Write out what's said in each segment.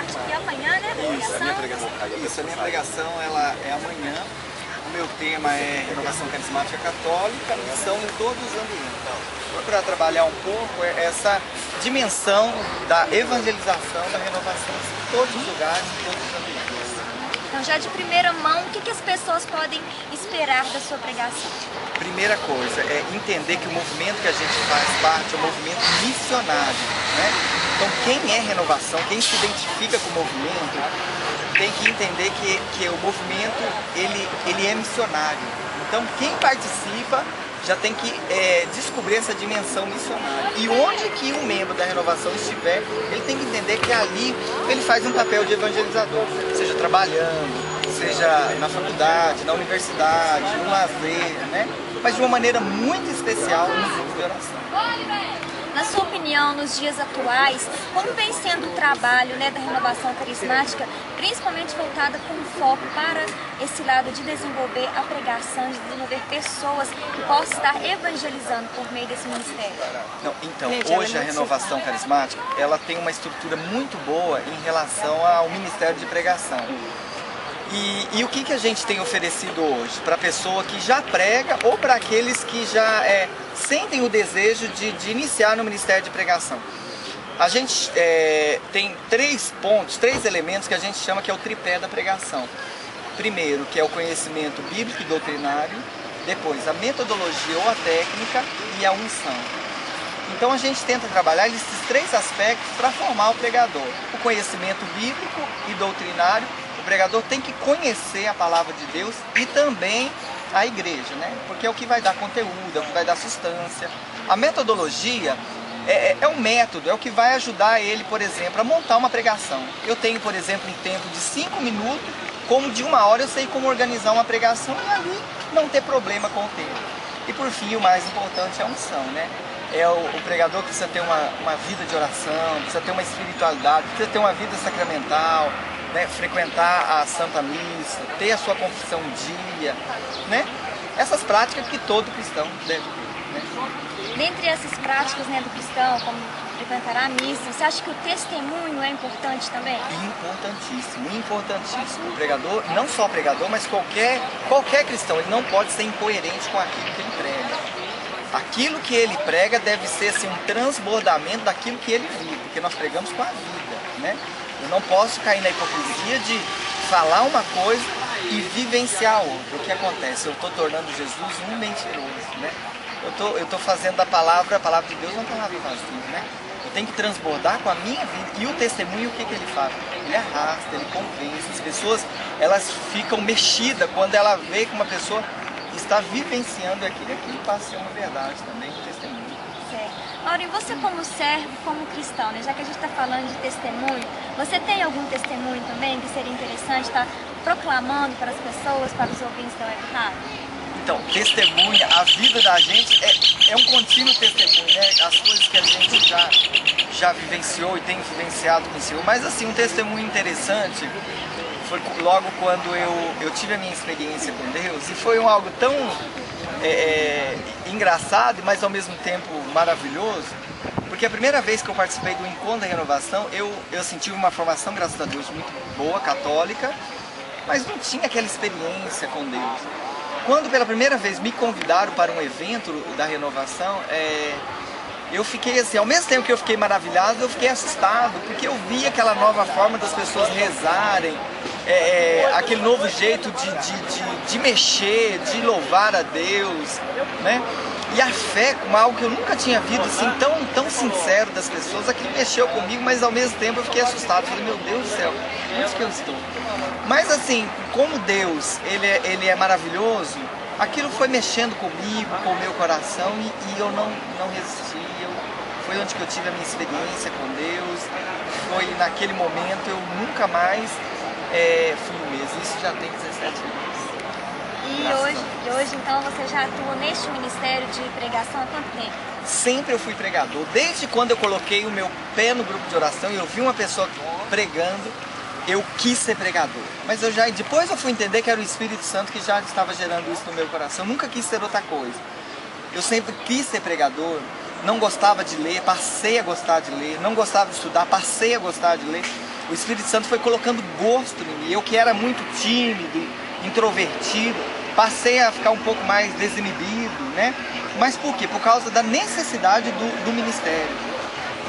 parte que é amanhã, né? Isso, a minha pregação ela é amanhã. O meu tema é Renovação Carismática Católica, missão em todos os ambientes. Vou procurar trabalhar um pouco essa dimensão da evangelização, da renovação em todos os lugares, em todos os ambientes. Então, já de primeira mão, o que as pessoas podem esperar da sua pregação? Primeira coisa é entender que o movimento que a gente faz parte é um movimento missionário, né? Então, quem é renovação, quem se identifica com o movimento, tem que entender que o movimento ele é missionário. Então, quem participa já tem que descobrir essa dimensão missionária. E onde que um membro da renovação estiver, ele tem que entender que ali ele faz um papel de evangelizador, seja trabalhando, seja na faculdade, na universidade, no lazer, né? Mas de uma maneira muito especial no grupo de oração. Na sua opinião, nos dias atuais, como vem sendo o trabalho, né, da renovação carismática, principalmente voltada com foco para esse lado de desenvolver a pregação, de desenvolver pessoas que possam estar evangelizando por meio desse ministério? Não, então, hoje a renovação carismática ela tem uma estrutura muito boa em relação ao ministério de pregação. E o que a gente tem oferecido hoje para a pessoa que já prega ou para aqueles que já sentem o desejo de iniciar no ministério de pregação? A gente tem três elementos que a gente chama que é o tripé da pregação. Primeiro, que é o conhecimento bíblico e doutrinário, depois a metodologia ou a técnica e a unção. Então a gente tenta trabalhar esses três aspectos para formar o pregador. O conhecimento bíblico e doutrinário. O pregador tem que conhecer a palavra de Deus e também a igreja, né? Porque é o que vai dar conteúdo, é o que vai dar substância. A metodologia é um método, é o que vai ajudar ele, por exemplo, a montar uma pregação. Eu tenho, por exemplo, um tempo de 5 minutos, como de 1 hora eu sei como organizar uma pregação e ali não ter problema com o tempo. E por fim, o mais importante é a unção, né? O pregador precisa ter uma vida de oração, precisa ter uma espiritualidade, precisa ter uma vida sacramental, né, frequentar a Santa Missa, ter a sua confissão um dia, né? Essas práticas que todo cristão deve ter, né? Dentre essas práticas, né, do cristão, como frequentar a missa, você acha que o testemunho é importante também? Importantíssimo, importantíssimo. O pregador, não só o pregador, mas qualquer cristão, ele não pode ser incoerente com aquilo que ele prega. Aquilo que ele prega deve ser assim, um transbordamento daquilo que ele vive, porque nós pregamos com a vida, né? Eu não posso cair na hipocrisia de falar uma coisa e vivenciar outra. O que acontece? Eu estou tornando Jesus um mentiroso, né? Eu estou fazendo a palavra de Deus uma palavra vazia, né? Eu tenho que transbordar com a minha vida. E o testemunho, o que ele faz? Ele arrasta, ele convence. As pessoas, elas ficam mexidas quando ela vê que uma pessoa está vivenciando aquilo passa a ser uma verdade também, um testemunho. Maurinho, você como servo, como cristão, né? Já que a gente está falando de testemunho, você tem algum testemunho também que seria interessante estar proclamando para as pessoas, para os ouvintes da Web Rádio? Então, testemunha, a vida da gente é um contínuo testemunho, né? As coisas que a gente já vivenciou e tem vivenciado com o Senhor. Mas assim, um testemunho interessante foi logo quando eu tive a minha experiência com Deus e foi algo tão engraçado, mas ao mesmo tempo maravilhoso, porque a primeira vez que eu participei do Encontro da Renovação, eu senti uma formação, graças a Deus, muito boa, católica, mas não tinha aquela experiência com Deus. Quando pela primeira vez me convidaram para um evento da Renovação, eu fiquei assim, ao mesmo tempo que eu fiquei maravilhado, eu fiquei assustado, porque eu vi aquela nova forma das pessoas rezarem, aquele novo jeito de mexer, de louvar a Deus, né? E a fé, como algo que eu nunca tinha visto assim, tão sincero das pessoas, aquilo mexeu comigo, mas ao mesmo tempo eu fiquei assustado, falei, meu Deus do céu, onde que eu estou? Mas assim, como Deus, ele é maravilhoso, aquilo foi mexendo comigo, com o meu coração e eu não resisti. Foi onde que eu tive a minha experiência com Deus, foi naquele momento eu nunca mais fui o mesmo, isso já tem 17 anos. E hoje então você já atua neste ministério de pregação há quanto tempo? Sempre eu fui pregador, desde quando eu coloquei o meu pé no grupo de oração e eu vi uma pessoa pregando, eu quis ser pregador. Mas depois eu fui entender que era o Espírito Santo que já estava gerando isso no meu coração, eu nunca quis ser outra coisa. Eu sempre quis ser pregador. Não gostava de ler, passei a gostar de ler. Não gostava de estudar, passei a gostar de ler. o Espírito Santo foi colocando gosto em mim. Eu que era muito tímido, introvertido, passei a ficar um pouco mais desinibido, né? Mas por quê? Por causa da necessidade do ministério.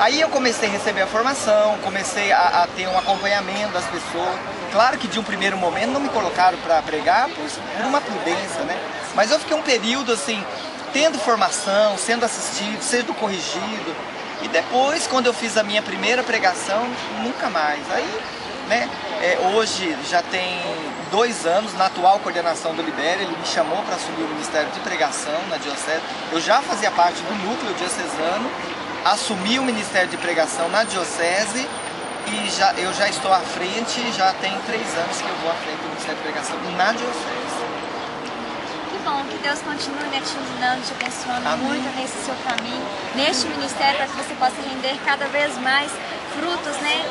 Aí eu comecei a receber a formação, comecei a ter um acompanhamento das pessoas. Claro que de um primeiro momento não me colocaram para pregar por uma prudência, né? Mas eu fiquei um período assim, tendo formação, sendo assistido, sendo corrigido. E depois, quando eu fiz a minha primeira pregação, nunca mais. Aí, né, hoje já tem 2 anos, na atual coordenação do Libério, ele me chamou para assumir o Ministério de Pregação na Diocese. Eu já fazia parte do núcleo diocesano, assumi o Ministério de Pregação na Diocese e eu já estou à frente, já tem 3 anos que eu vou à frente do Ministério de Pregação na Diocese. Bom, que Deus continue, né, te iluminando, te abençoando. Amém. Muito nesse seu caminho, neste ministério, para que você possa render cada vez mais frutos, né,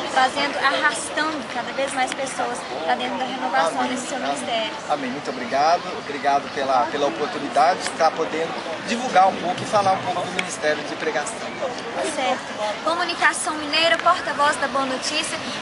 arrastando cada vez mais pessoas para dentro da renovação. Amém. Desse seu ministério. Amém, muito obrigado, obrigado pela oportunidade de estar podendo divulgar um pouco e falar um pouco do Ministério de Pregação. Certo. Comunicação Mineira, porta-voz da Boa Notícia.